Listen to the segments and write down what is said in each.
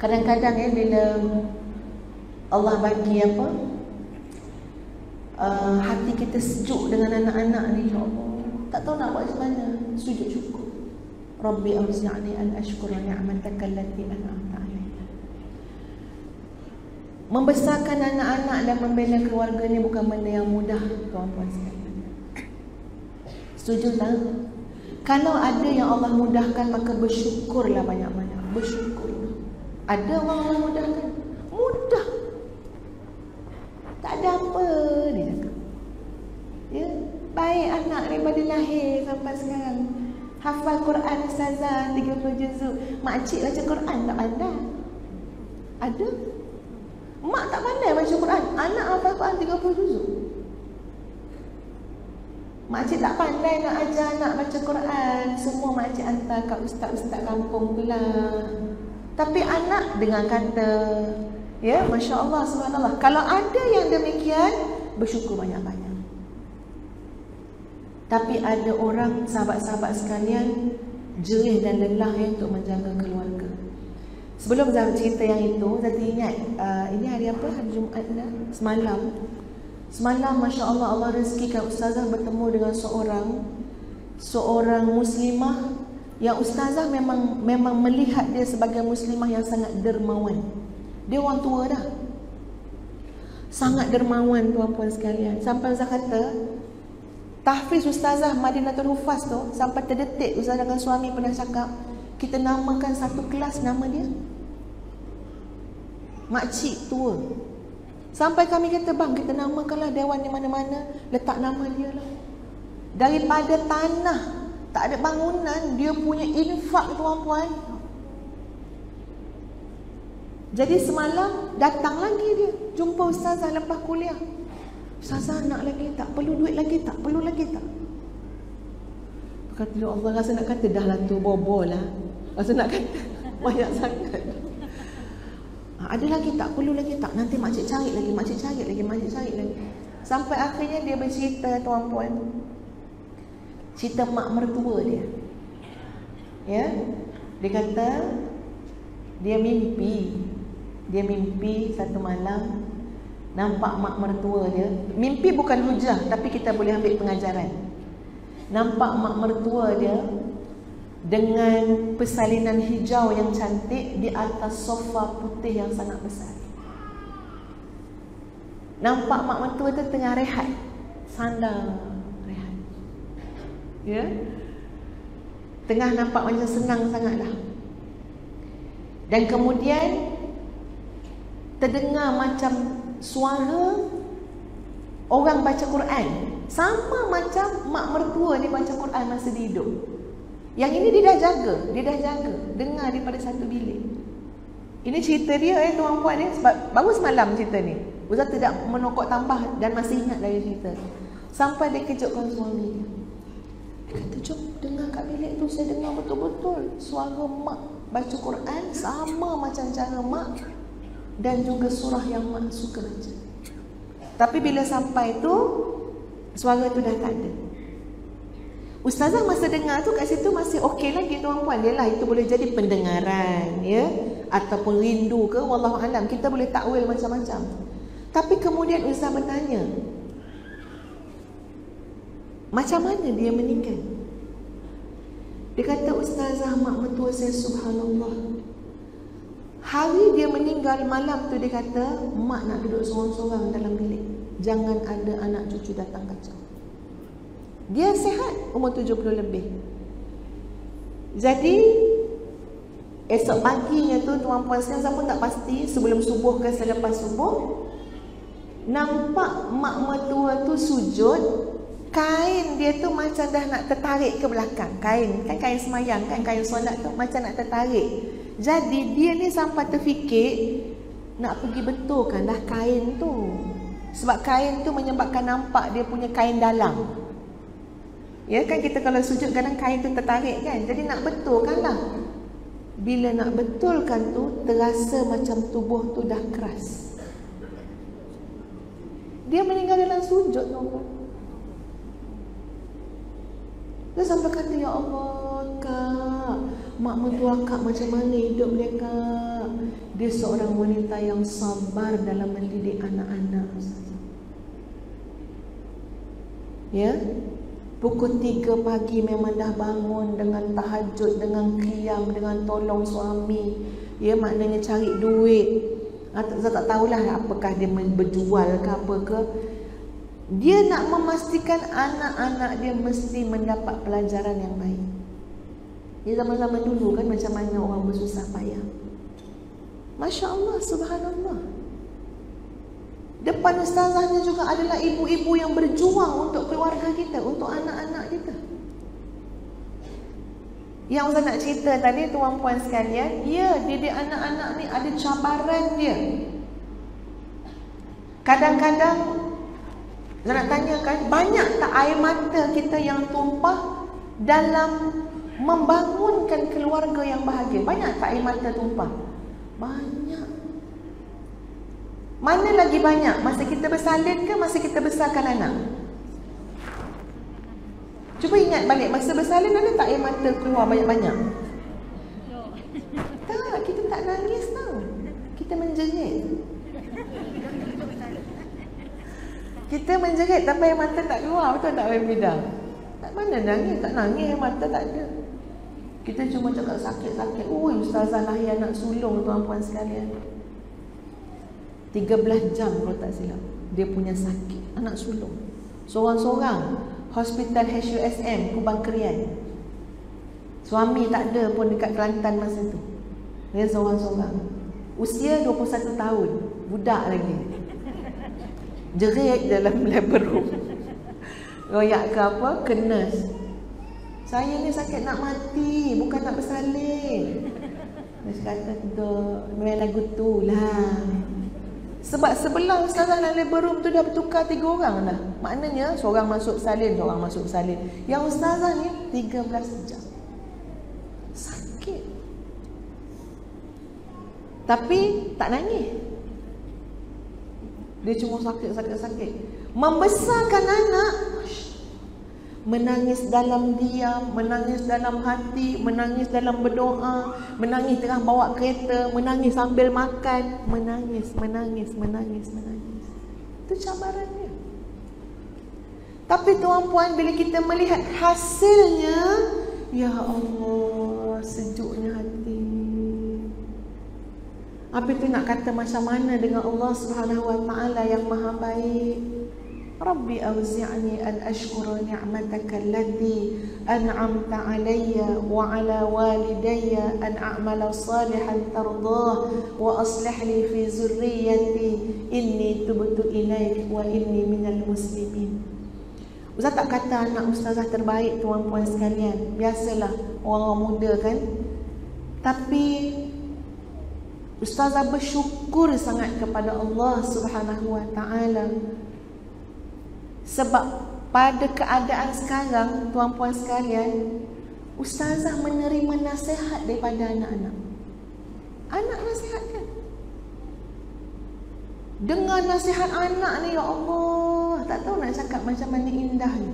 Kadang-kadang bila Allah bagi hati kita sejuk dengan anak-anak ni, ya Allah, tak tahu nak buat macam mana, sujud syukur. Rabbi auzi'ni an ashkura ni'mataka allati an'amta 'alayya. Membesarkan anak-anak dan membela keluarga ni bukan benda yang mudah, tuan-tuan sekalian. Setuju tak? Kalau ada yang Allah mudahkan, maka bersyukurlah banyak-banyak. Bersyukurlah. Ada orang Allah mudahkan, mudah, tak ada apa dia cakap. Ya, baik anak daripada lahir sampai sekarang hafal Quran ustazah 30 juzuk. Makcik baca Quran tak pandai. Ada. Mak tak pandai baca Quran, anak hafal Quran 30 juzuk. Makcik tak pandai nak ajar anak baca Quran, semua makcik hantar kat ustaz-ustaz kampung pula. Tapi anak dengar kata, ya, Masya Allah, subhanallah. Kalau ada yang demikian, bersyukur banyak-banyak. Tapi ada orang, sahabat-sahabat sekalian, jerih dan lelah untuk menjaga keluarga. Sebelum Zah cerita yang itu, saya ingat ini hari apa? Hari Jumaat dah? Semalam Masya Allah, Allah rezekikan Ustazah bertemu dengan seorang muslimah yang Ustazah memang melihat dia sebagai muslimah yang sangat dermawan. Dia orang tua dah, sangat dermawan, tuan-puan sekalian. Sampai Ustazah kata, tahfiz Ustazah Madinatul Hufaz tu, sampai terdetik Ustazah dengan suami pernah cakap, kita namakan satu kelas nama dia makcik tua. Sampai kami kata, bang, kita namakanlah dewan di mana-mana, letak nama dia lah. Daripada tanah tak ada bangunan, dia punya infak, tuan-puan. Jadi semalam datang lagi dia jumpa Ustazah lepas kuliah. Ustazah, nak lagi tak? Perlu duit lagi tak? Perlu lagi tak? Kata, ya Allah, rasa nak kata dah lah tu, bobo lah. Rasa nak kata banyak sangat. Ada lagi tak? Perlu lagi tak? Nanti makcik cari lagi, makcik cari lagi, makcik cari lagi. Sampai akhirnya dia bercerita, tuan-tuan, cerita mak mertua dia. Ya, dia kata dia mimpi satu malam nampak mak mertua dia. Mimpi bukan hujah, tapi kita boleh ambil pengajaran. Nampak mak mertua dia dengan persalinan hijau yang cantik di atas sofa putih yang sangat besar. Nampak mak mertua tu tengah rehat, sandar rehat. Ya, tengah nampak macam senang sangatlah. Dan kemudian terdengar macam suara orang baca Quran, sama macam mak mertua ni baca Quran masa dia hidup. Yang ini dia dah jaga dengar daripada satu bilik. Ini cerita dia, tuan-puan ni, sebab baru semalam cerita ni. Ustaz tidak menokok tambah dan masih ingat dari cerita. Sampai dia kejutkan suami dia. Dia kata, jom dengar kat bilik tu, saya dengar betul-betul suara mak baca Quran sama macam cara mak dan juga surah yang mak suka baca. Tapi bila sampai tu, suara tu dah tak ada. Ustazah masa dengar tu kat situ masih okey lagi, tuan-puan. Yalah, itu boleh jadi pendengaran, ya, ataupun rindu ke, wallahu alam. Kita boleh takwil macam-macam. Tapi kemudian Ustaz bertanya, macam mana dia meninggal? Dia kata, Ustazah, mak mertua saya, subhanallah, hari dia meninggal malam tu, dia kata, mak nak duduk sorang-sorang dalam bilik, jangan ada anak cucu datang kacau. Dia sihat, umur 70 lebih. Jadi esok paginya tu, tuan-puan sekalian, saya pun tak pasti sebelum subuh ke selepas subuh, nampak mak mertua tu sujud, kain dia tu macam dah nak tertarik ke belakang. Kain, kan kain semayang kan, kain solat tu macam nak tertarik. Jadi dia ni sampai terfikir nak pergi betulkan dah kain tu. Sebab kain tu menyebabkan nampak dia punya kain dalam. Ya kan, kita kalau sujud kadang kain tu tertarik kan. Jadi nak betulkan lah. Bila nak betulkan tu, terasa macam tubuh tu dah keras. Dia meninggal dalam sujud, tuan-tuan. Dia sampai kata, ya Allah, Kak, mak mertua kak macam mana hidup dia kak? Dia seorang wanita yang sabar dalam mendidik anak-anak. Ya, pukul 3 pagi memang dah bangun dengan tahajud, dengan qiyam, dengan tolong suami. Ya, maknanya cari duit. Saya tak tahulah apakah dia berjual ke apa ke. Dia nak memastikan anak-anak dia mesti mendapat pelajaran yang baik. Di zaman-zaman dulu kan macam mana orang bersusah payah. Masya Allah, subhanallah. Depan ustazahnya juga adalah ibu-ibu yang berjuang untuk keluarga kita, untuk anak-anak kita. Yang saya nak cerita tadi, tuan-puan sekalian, ya, didik anak-anak ni ada cabaran dia. Kadang-kadang saya nak tanyakan, banyak tak air mata kita yang tumpah dalam membangunkan keluarga yang bahagia? Banyak tak air mata tumpah? Banyak. Mana lagi banyak? Masa kita bersalin ke masa kita besarkan anak? Cuba ingat balik, masa bersalin ada tak air mata keluar banyak-banyak? Tak, kita tak nangis tau. Kita menjerit. Kita menjerit tapi air mata tak keluar, betul tak Abang Bidang? Tak mana nangis, tak nangis, air mata tak ada. Kita cuma cakap sakit-sakit. Ui, ustazah lahir anak sulung, tuan-puan sekalian. 13 jam kalau tak silap dia punya sakit, anak sulung. Seorang-seorang, Hospital HUSM Kubang Krian. Suami tak ada pun dekat Kelantan masa tu. Dia seorang-seorang. Usia 21 tahun, budak lagi. Jerit dalam labor room. Royak ke apa, ke nurse. Saya ni sakit nak mati, bukan nak bersalin. Nurse kata, main lagu tu lah. Sebab sebelah ustazah dalam labor room tu dah bertukar 3 orang dah. Maknanya seorang masuk salin, seorang masuk salin. Yang ustazah ni 13 jam. Sakit. Tapi tak nangis. Dia cuma sakit. Membesarkan anak, menangis dalam diam, menangis dalam hati, menangis dalam berdoa, menangis tengah bawa kereta, menangis sambil makan, menangis. Itu cabarannya. Tapi tuan-puan, bila kita melihat hasilnya, ya Allah, sejuknya hati. Apa itu nak kata macam mana dengan Allah Subhanahu wa taala yang Maha baik? Rabbi auzi'ni an ashkura ni'mataka allati an'amta 'alayya wa 'ala walidayya an a'mala salihan tardah wa aslih li fi zurriyyati inni tubtu ilaik wa inni minal muslimin. Ustaz tak kata anak ustazah terbaik, tuan-puan sekalian. Biasalah orang muda kan. Tapi ustazah bersyukur sangat kepada Allah Subhanahu wa taala. Sebab pada keadaan sekarang, tuan-puan sekalian, ustazah menerima nasihat daripada anak-anak. Anak nasihatkan. Dengar nasihat anak ni, ya Allah, tak tahu nak cakap macam mana indahnya.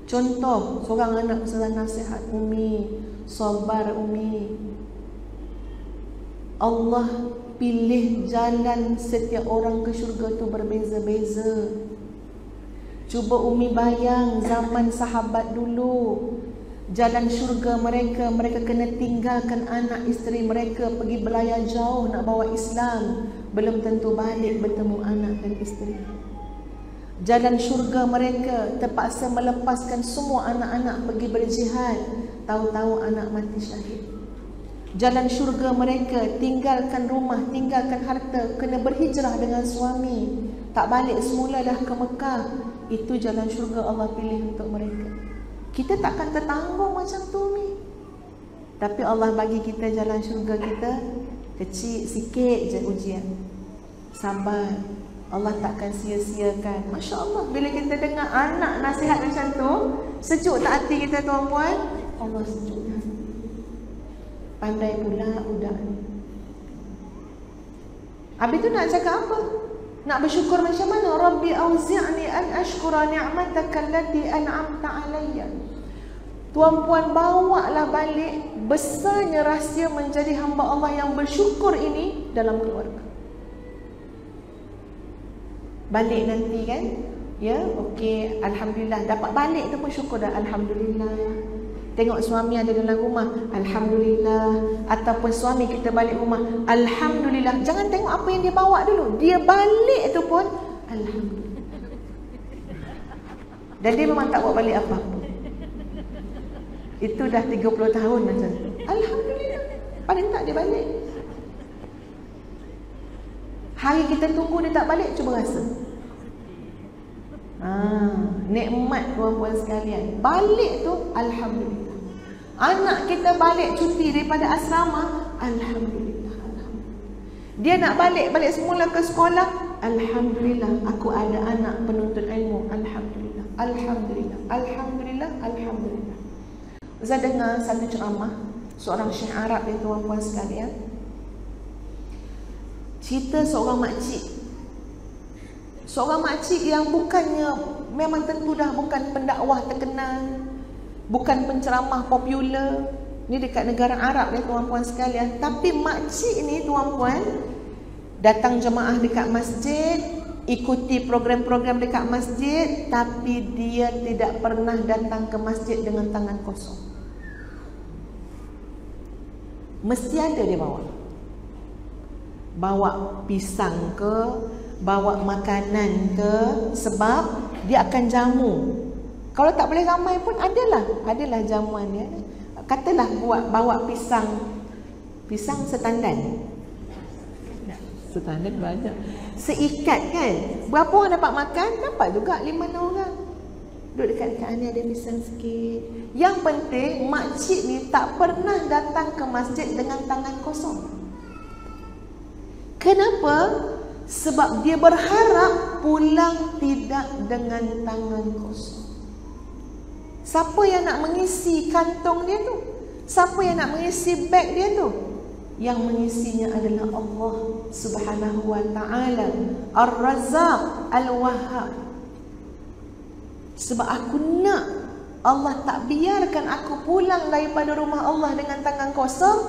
Contoh, seorang anak ustazah nasihat, Umi, sabar Umi. Allah pilih jalan setiap orang ke syurga tu berbeza-beza. Cuba Umi bayang zaman sahabat dulu, jalan syurga mereka, mereka kena tinggalkan anak isteri mereka pergi belayar jauh nak bawa Islam, belum tentu balik bertemu anak dan isteri. Jalan syurga mereka terpaksa melepaskan semua anak-anak pergi berjihad, tahu-tahu anak mati syahid. Jalan syurga mereka tinggalkan rumah, tinggalkan harta, kena berhijrah dengan suami, tak balik semula dah ke Mekah. Itu jalan syurga Allah pilih untuk mereka. Kita takkan tertanggung macam tu ni. Tapi Allah bagi kita jalan syurga kita kecil, sikit je ujian. Sabar, Allah takkan sia-siakan. Masya Allah, bila kita dengar anak nasihat macam tu, sejuk tak hati kita tuan-puan? Allah sejuk hati. Pandai pula budak ni. Habis tu nak cakap apa? Nak bersyukur macam mana? Rabbi auzi'ni an ashkura ni'mataka allati an'amta alayya. Tuan-puan, bawalah balik besarnya rahsia menjadi hamba Allah yang bersyukur ini dalam keluarga. Balik nanti kan, ya, okey, alhamdulillah, dapat balik tu pun syukur dah, alhamdulillah. Tengok suami ada dalam rumah, alhamdulillah. Ataupun suami kita balik rumah, alhamdulillah. Jangan tengok apa yang dia bawa dulu, dia balik tu pun alhamdulillah. Dan dia memang tak bawa balik apa-apa. Itu dah 30 tahun macam tu, alhamdulillah. Paling tak dia balik. Hari kita tunggu dia tak balik, cuba rasa. Nikmat tuan-puan sekalian. Balik tu alhamdulillah. Anak kita balik cuti daripada asrama, alhamdulillah. Dia nak balik semula ke sekolah, alhamdulillah, aku ada anak penuntut ilmu, alhamdulillah. Alhamdulillah, alhamdulillah, alhamdulillah. Ustaz dengar satu ceramah seorang Syekh Arab ni tuan-puan sekalian. Cerita seorang makcik. Seorang makcik yang bukannya, memang tentu dah bukan pendakwah terkenal, bukan penceramah popular. Ni dekat negara Arab ni tuan-puan sekalian. Tapi makcik ni tuan-puan datang jemaah dekat masjid, ikuti program-program dekat masjid, tapi dia tidak pernah datang ke masjid dengan tangan kosong. Mesti ada dia bawa pisang ke, bawa makanan ke, sebab dia akan jamu. Kalau tak boleh ramai pun adalah jamuan dia. Katalah bawa pisang setandan. Setandan banyak. Seikat kan. Berapa orang dapat makan? Dapat juga 5-6 orang. Duduk dekat-dekat ni ada pisang sikit. Yang penting makcik ni tak pernah datang ke masjid dengan tangan kosong. Kenapa? Sebab dia berharap pulang tidak dengan tangan kosong. Siapa yang nak mengisi kantong dia tu? Siapa yang nak mengisi beg dia tu? Yang mengisinya adalah Allah Subhanahu wa ta'ala, Ar-Razzaq, Al-Wahhab. Sebab aku nak Allah tak biarkan aku pulang daripada rumah Allah dengan tangan kosong.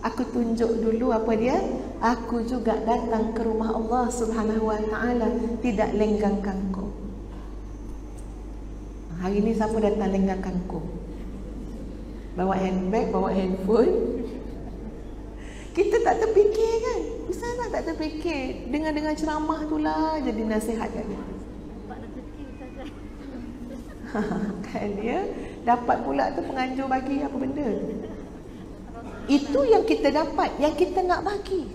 Aku tunjuk dulu apa dia? Aku juga datang ke rumah Allah Subhanahu wa ta'ala tidak lenggang kangkung. Hari ni siapa datang lenggang kangkung? Bawa handbag, bawa handphone. Kita tak terfikir kan? Bisa tak terfikir? Dengar-dengar ceramah tu lah jadi nasihat kat dia. Kan dia dapat pula tu penganjur bagi apa benda. Itu yang kita dapat, yang kita nak bagi.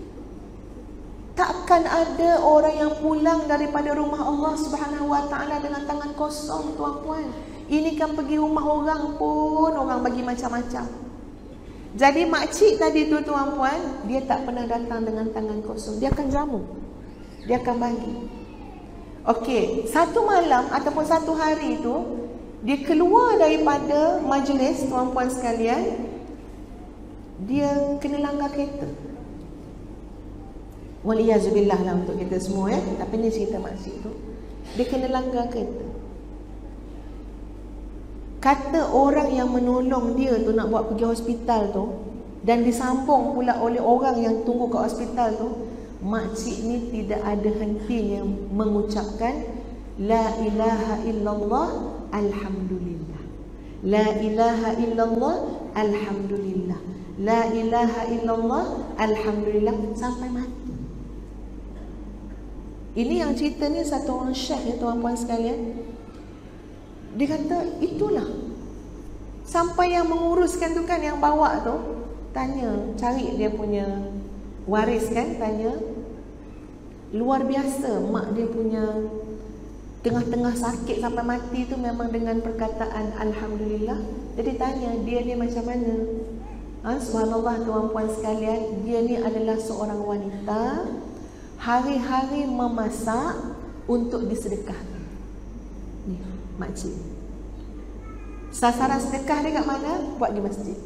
Takkan ada orang yang pulang daripada rumah Allah Subhanahu wa ta'ala dengan tangan kosong tuan-puan. Ini kan pergi rumah orang pun orang bagi macam-macam. Jadi makcik tadi tu tuan-puan, dia tak pernah datang dengan tangan kosong. Dia akan jamu, dia akan bagi. Okey, satu malam ataupun satu hari tu dia keluar daripada majlis tuan-puan sekalian, dia kena langgar kereta. Waliyazubillah lah untuk kita semua ya. Tapi ni cerita makcik tu, dia kena langgar kereta. Kata orang yang menolong dia tu nak buat pergi hospital tu, dan disambung pula oleh orang yang tunggu kat hospital tu, makcik ni tidak ada hentinya mengucapkan La ilaha illallah alhamdulillah, La ilaha illallah alhamdulillah, La ilaha illallah alhamdulillah, sampai mati. Ini yang cerita ni satu orang syekh ya tuan-puan sekalian. Dia kata itulah. Sampai yang menguruskan tu kan, yang bawa tu tanya, cari dia punya waris kan, tanya. Luar biasa mak dia punya tengah-tengah sakit sampai mati tu memang dengan perkataan alhamdulillah. Jadi tanya dia ni macam mana. Subhanallah tuan-puan sekalian, dia ni adalah seorang wanita hari-hari memasak untuk disedekahkan. Ni makcik. Sasaran sedekah dia kat mana? Buat di masjid.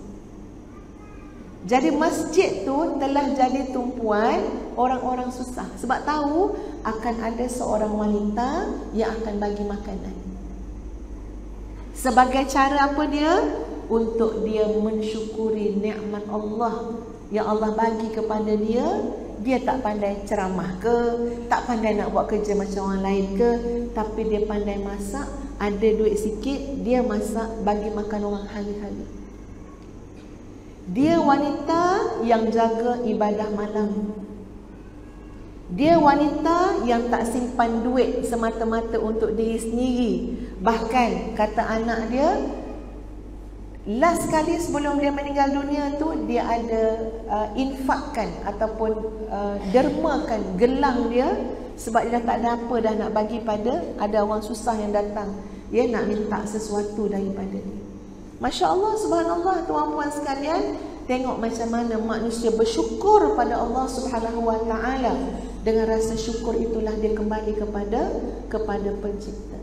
Jadi masjid tu telah jadi tumpuan orang-orang susah. Sebab tahu akan ada seorang wanita yang akan bagi makanan. Sebagai cara apa dia? untuk dia mensyukuri nikmat Allah yang Allah bagi kepada dia. Dia tak pandai ceramah ke, tak pandai nak buat kerja macam orang lain ke, tapi dia pandai masak. Ada duit sikit, dia masak bagi makan orang hari-hari. Dia wanita yang jaga ibadah malam. Dia wanita yang tak simpan duit semata-mata untuk diri sendiri. Bahkan kata anak dia, last kali sebelum dia meninggal dunia tu, dia ada infakkan ataupun dermakan gelang dia, sebab dia dah tak ada apa dah nak bagi pada ada orang susah yang datang. Dia nak minta sesuatu daripada dia. Masya Allah, subhanallah, tuan-puan sekalian, tengok macam mana manusia bersyukur pada Allah Subhanahu Wa Taala. Dengan rasa syukur itulah dia kembali kepada pencipta.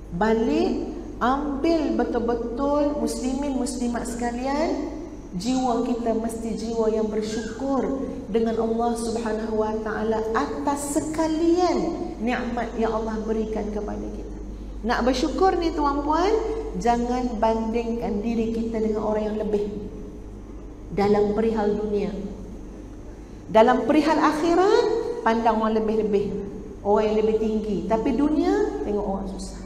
Balik, ambil betul-betul muslimin muslimat sekalian, jiwa kita mesti jiwa yang bersyukur dengan Allah Subhanahu Wa Taala atas sekalian nikmat yang Allah berikan kepada kita. Nak bersyukur ni tuan-puan, jangan bandingkan diri kita dengan orang yang lebih dalam perihal dunia. Dalam perihal akhirat, pandang orang lebih-lebih, orang yang lebih tinggi. Tapi dunia, tengok orang susah.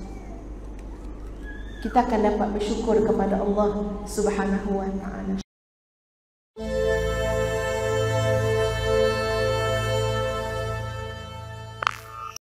Kita akan dapat bersyukur kepada Allah Subhanahu Wa Taala.